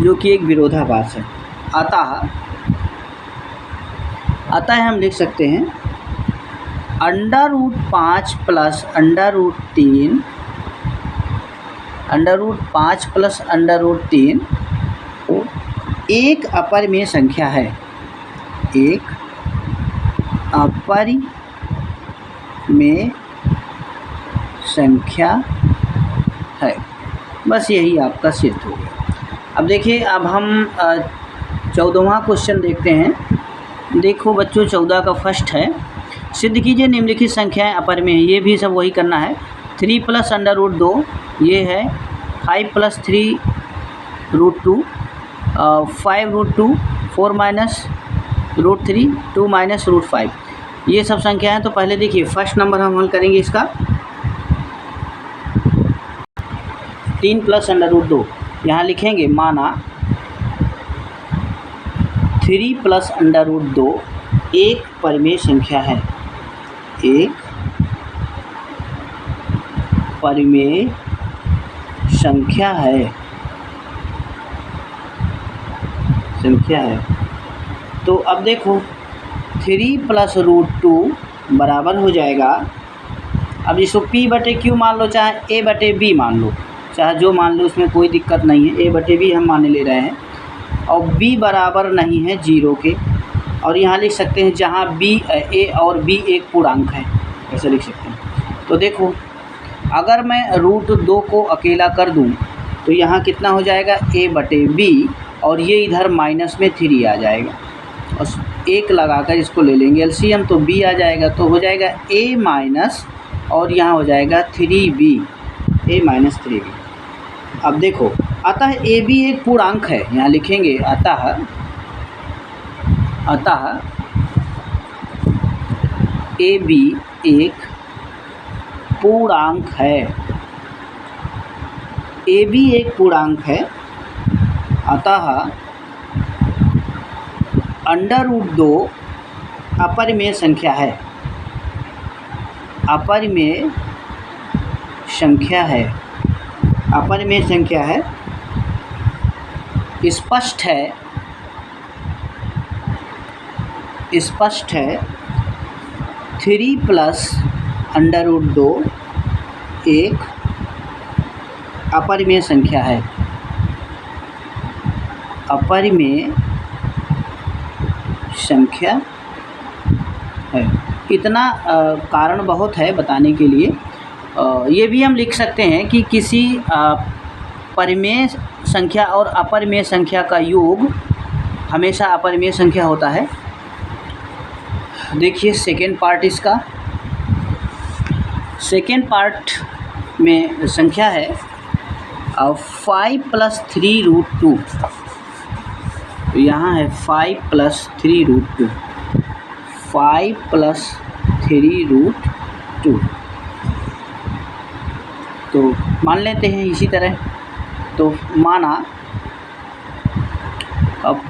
जो कि एक विरोधाभास है। अतः हम लिख सकते हैं √5 प्लस √3, √5 प्लस √3 एक अपरिमेय संख्या है, एक अपरिमेय संख्या है। बस यही आपका सिद्ध हो गया। अब देखिए, अब हम 14वां क्वेश्चन देखते हैं। देखो बच्चों, 14 का फर्स्ट है, सिद्ध कीजिए निम्नलिखित संख्याएं अपरिमेय है। ये भी सब वही करना है। 3 प्लस √2 ये है, 5 प्लस 3√2, 5√2, 4 माइनस √3, 2 माइनस √5, ये सब संख्याएं। तो पहले देखिए फर्स्ट नंबर हम हल करेंगे इसका, 3 प्लस √2, यहाँ लिखेंगे माना 3 प्लस √2 एक परिमेय संख्या है, एक परिमेय संख्या है, तो अब देखो 3 प्लस √2 बराबर हो जाएगा, अब इसको P बटे Q मान लो, चाहे A बटे B मान लो, चाहे जो मान लो, उसमें कोई दिक्कत नहीं है। A बटे B हम मान ले रहे हैं, और B बराबर नहीं है 0 के, और यहाँ लिख सकते हैं जहाँ A और B एक पूर्णांक है, ऐसे लिख सकते हैं। तो देखो, अगर मैं √2 को अकेला कर दूं तो यहाँ कितना हो जाएगा, A बटे B, और ये इधर माइनस में 3 आ जाएगा। और एक लगाकर इसको ले लेंगे एलसीएम, तो बी आ जाएगा, तो हो जाएगा ए माइनस और यहाँ हो जाएगा 3b, ए माइनस 3b। अब देखो, अतः ए बी एक पूर्णांक है, यहाँ लिखेंगे अतः ए बी एक पूर्णांक है, ए बी एक पूर्णांक है, अतः √2 अपरिमेय संख्या है, अपरिमेय संख्या है, अपरिमेय संख्या है, स्पष्ट है, स्पष्ट है 3 प्लस √2 एक अपरिमेय संख्या है, अपरिमेय संख्या है। इतना कारण बहुत है बताने के लिए। ये भी हम लिख सकते हैं कि किसी परिमेय संख्या और अपरिमेय संख्या का योग हमेशा अपरिमेय संख्या होता है। देखिए सेकेंड पार्ट इसका, सेकेंड पार्ट में संख्या है 5 + 3√2, तो यहाँ है 5 + 3√2, 5 + 3√2, तो मान लेते हैं इसी तरह। तो माना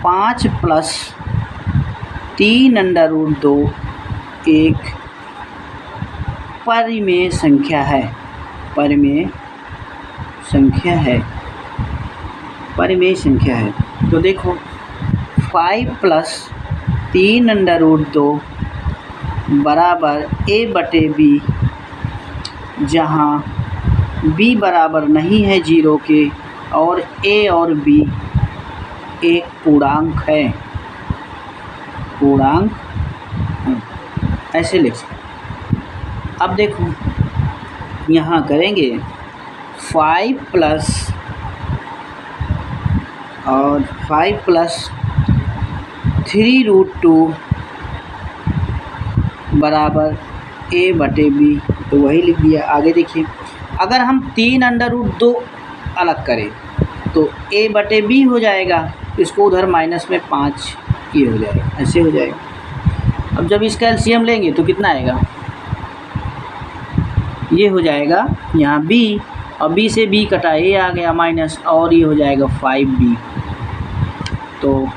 5 + 3√2 एक परिमेय संख्या है, परिमेय संख्या है, परिमेय संख्या है। तो देखो 5 + 3√2 बराबर a/b, जहाँ b बराबर नहीं है 0 के और a और b एक पूर्णांक है, पूर्णांक ऐसे लिख सकते। अब देखो यहाँ करेंगे 5 + 3√2 बराबर a/b, तो वही लिख दिया। आगे देखिए, अगर हम 3√2 अलग करें तो a/b हो जाएगा, इसको उधर माइनस में 5 ये हो जाएगा, ऐसे हो जाएगा। अब जब इसका एलसीएम लेंगे तो कितना आएगा, ये हो जाएगा यहाँ b, और b से b कटा a आ गया माइनस, और ये हो जाएगा 5b। तो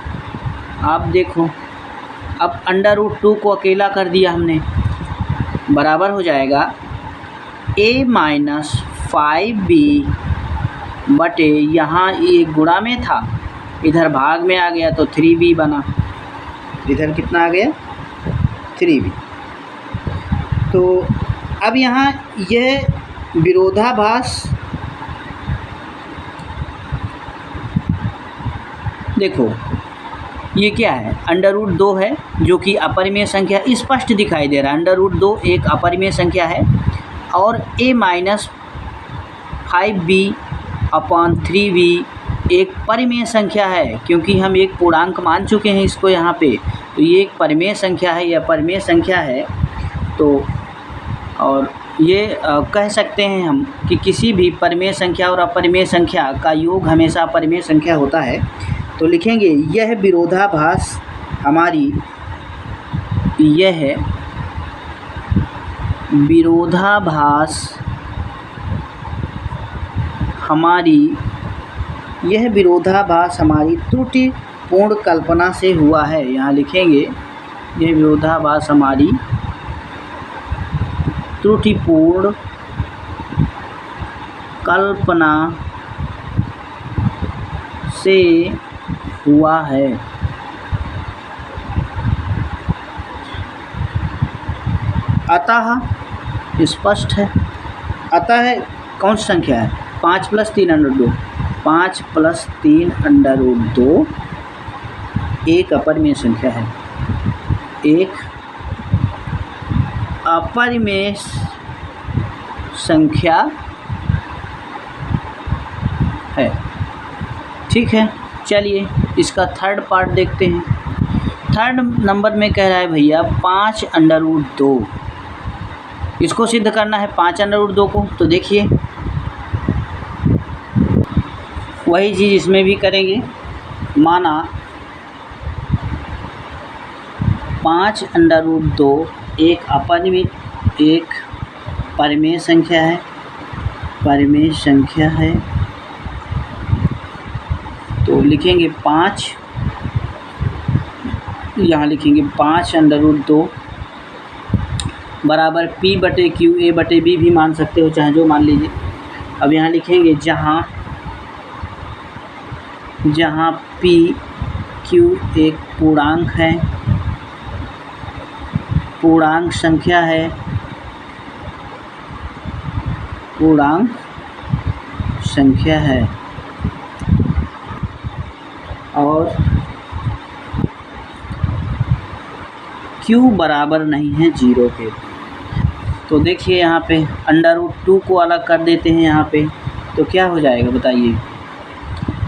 आप देखो, अब √2 को अकेला कर दिया हमने, बराबर हो जाएगा a माइनस 5b बटे, यहाँ ये गुणा में था, इधर भाग में आ गया तो 3b बना, इधर कितना आ गया 3b। तो अब यहाँ यह विरोधाभास, देखो ये क्या है, √2 है जो कि अपरिमेय संख्या, स्पष्ट दिखाई दे रहा है, √2 एक अपरिमेय संख्या है, और a माइनस 5b/3b एक परिमेय संख्या है, क्योंकि हम एक पूर्णांक मान चुके हैं इसको यहाँ पे, तो ये एक परिमेय संख्या है, यह परिमेय संख्या है। तो और ये कह सकते हैं हम कि किसी भी परिमेय संख्या और अपरिमेय संख्या का योग हमेशा अपरिमेय संख्या होता है। तो लिखेंगे यह विरोधाभास हमारी, यह विरोधाभास हमारी, यह विरोधाभास हमारी त्रुटिपूर्ण कल्पना से हुआ है। यहाँ लिखेंगे यह विरोधाभास हमारी त्रुटिपूर्ण कल्पना से हुआ है। अतः स्पष्ट है, अतः कौन सी संख्या है, 5 + 3√2, 5 + 3√2 एक अपरिमेय संख्या है, एक अपरिमेय संख्या है। ठीक है, चलिए इसका थर्ड पार्ट देखते हैं। थर्ड नंबर में कह रहा है भैया 5√2, इसको सिद्ध करना है 5√2 को। तो देखिए वही चीज़ इसमें भी करेंगे। माना 5√2 एक अपरिमेय, एक परिमेय संख्या है, परिमेय संख्या है। तो लिखेंगे 5, यहाँ लिखेंगे 5√2 बराबर P/Q, A/B भी मान सकते हो, चाहे जो मान लीजिए। अब यहाँ लिखेंगे जहाँ PQ एक पूर्णांक है, पूर्णांक संख्या है, पूर्णांक संख्या है, और Q बराबर नहीं है 0 के। तो देखिए यहाँ पे √2 को अलग कर देते हैं यहाँ पे, तो क्या हो जाएगा बताइए।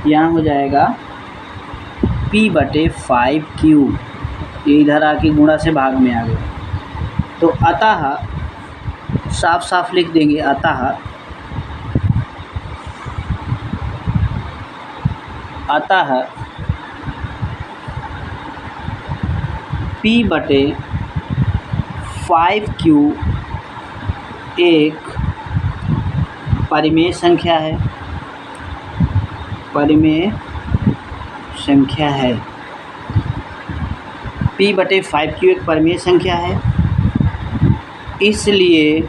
यहाँ हो जाएगा P/5Q, ये इधर आके गुणा से भाग में आ गया। तो अतः साफ साफ लिख देंगे, अतः P/5Q एक परिमेय संख्या है, परिमेय संख्या है। P/5Q एक परिमेय संख्या है, इसलिए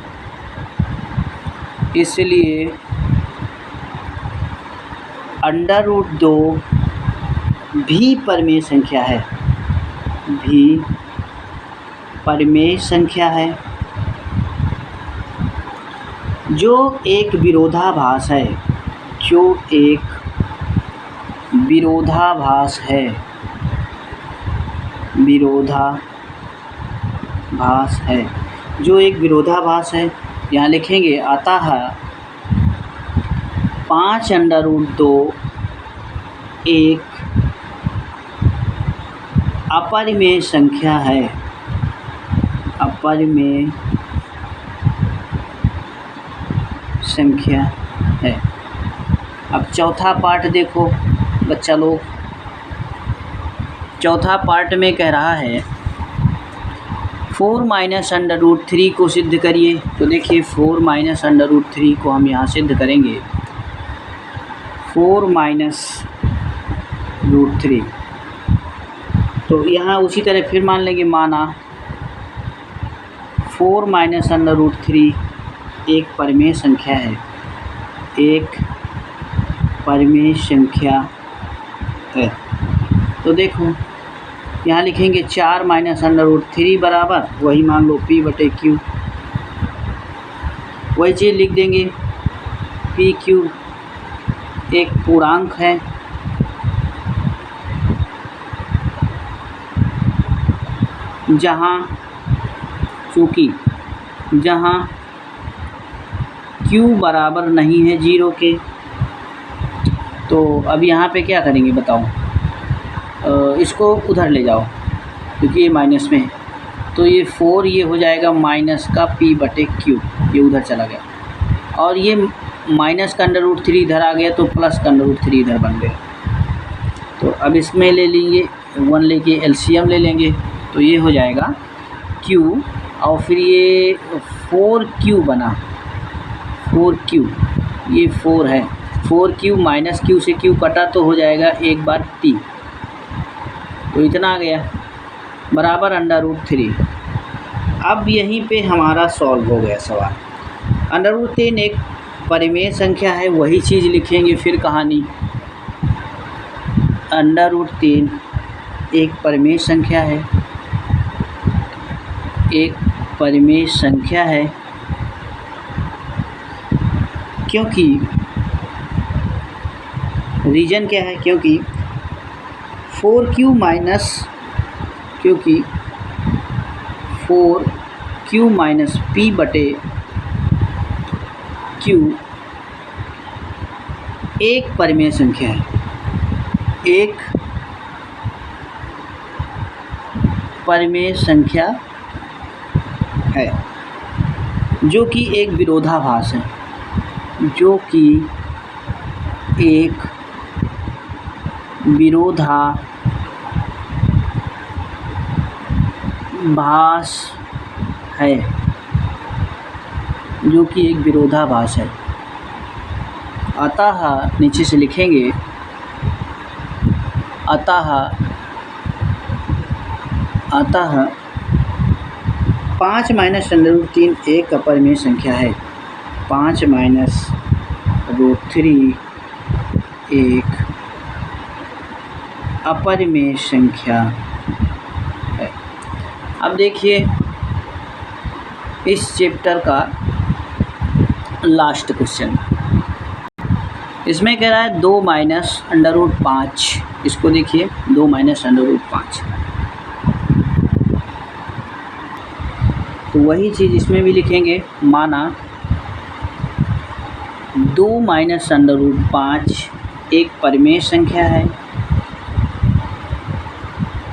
√2 भी परिमेय संख्या है, भी परिमेय संख्या है, जो एक विरोधाभास है, जो एक विरोधाभास है, विरोधाभास है, जो एक विरोधाभास है। यहाँ लिखेंगे अतः 5√2 एक अपरिमेय संख्या है, अपरिमेय संख्या है। अब चौथा पार्ट देखो बच्चा लोग, चौथा पार्ट में कह रहा है 4 - √3 को सिद्ध करिए। तो देखिए 4 - √3 को हम यहाँ सिद्ध करेंगे। 4 - √3, तो यहाँ उसी तरह फिर मान लेंगे, माना 4 - √3 एक परिमेय संख्या है, एक परिमेय संख्या है। तो देखो यहाँ लिखेंगे 4 - √3 बराबर वही मान लो P/Q, वही चीज़ लिख देंगे। PQ एक पूर्णांक है, जहाँ Q बराबर नहीं है 0 के। तो अब यहाँ पे क्या करेंगे बताओ, इसको उधर ले जाओ क्योंकि ये माइनस में है। तो ये 4 ये हो जाएगा माइनस का P/Q, ये उधर चला गया, और ये माइनस का √3 इधर आ गया, तो प्लस का √3 इधर बन गया। तो अब इसमें ले लेंगे 1 लेके LCM ले लेंगे, तो ये हो जाएगा Q, और फिर ये 4Q बना, 4Q, ये 4 है, 4Q माइनस Q से Q कटा तो हो जाएगा एक बार P, तो इतना आ गया बराबर √3। अब यहीं पे हमारा सॉल्व हो गया सवाल। √3 एक परिमेय संख्या है, वही चीज़ लिखेंगे फिर कहानी। √3 एक परिमेय संख्या है, एक परिमेय संख्या है, क्योंकि रीज़न क्या है, क्योंकि 4Q माइनस P/Q एक परिमेय संख्या है, एक परिमेय संख्या है, जो कि एक विरोधाभास है, जो कि एक विरोधाभास है, जो कि एक विरोधाभास है। अतः नीचे से लिखेंगे, अतः 5 - √3 एक अपरिमेय संख्या है। 5 - √3 एक अपरिमेय संख्या है। अब देखिए इस चैप्टर का लास्ट क्वेश्चन, इसमें कह रहा है 2 - √5। इसको देखिए 2 - √5, तो वही चीज़ इसमें भी लिखेंगे। माना 2 - √5 एक परिमेय संख्या है,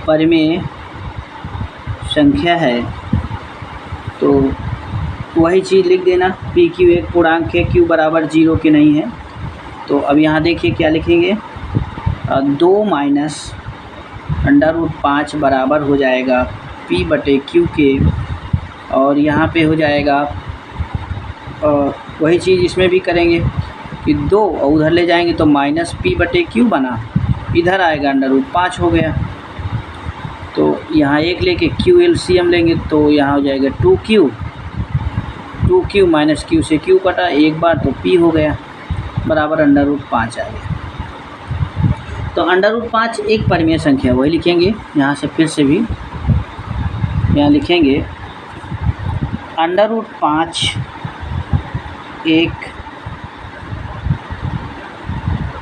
परिमेय संख्या है, तो वही चीज़ लिख देना। पी क्यू एक पूर्णांक है, क्यू बराबर 0 के नहीं है। तो अब यहाँ देखिए क्या लिखेंगे, 2 - √5 बराबर हो जाएगा P/Q के, और यहाँ पे हो जाएगा वही चीज़ इसमें भी करेंगे कि 2 और उधर ले जाएंगे तो -P/Q बना, इधर आएगा √5 हो गया। तो यहाँ एक लेके Q LCM लेंगे तो यहाँ हो जाएगा 2Q - Q से Q कटा एक बार तो P हो गया, बराबर √5 आ गया। तो √5 एक परिमेय संख्या, वही लिखेंगे। यहाँ से फिर से भी यहाँ लिखेंगे √5 एक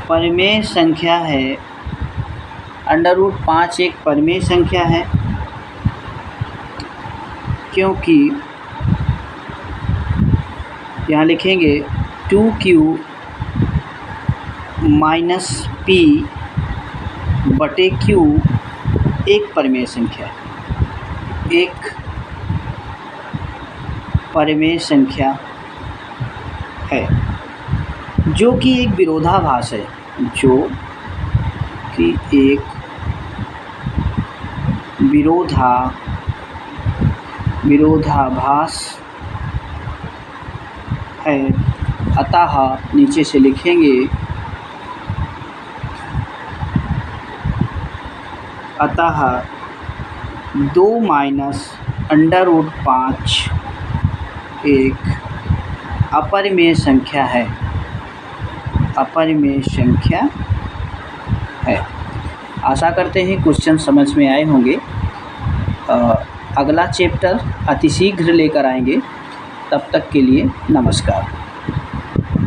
परिमेय संख्या है। √5 एक परिमेय संख्या है क्योंकि यहाँ लिखेंगे 2Q - P/Q एक परिमेय संख्या, एक परिमेय संख्या है, जो कि एक विरोधाभास है, जो कि एक विरोधाभास है। अतः नीचे से लिखेंगे, अतः 2 - √5 एक अपरिमेय संख्या है, अपरिमेय संख्या है। आशा करते हैं क्वेश्चन समझ में आए होंगे। अगला चैप्टर अतिशीघ्र लेकर आएंगे। तब तक के लिए नमस्कार।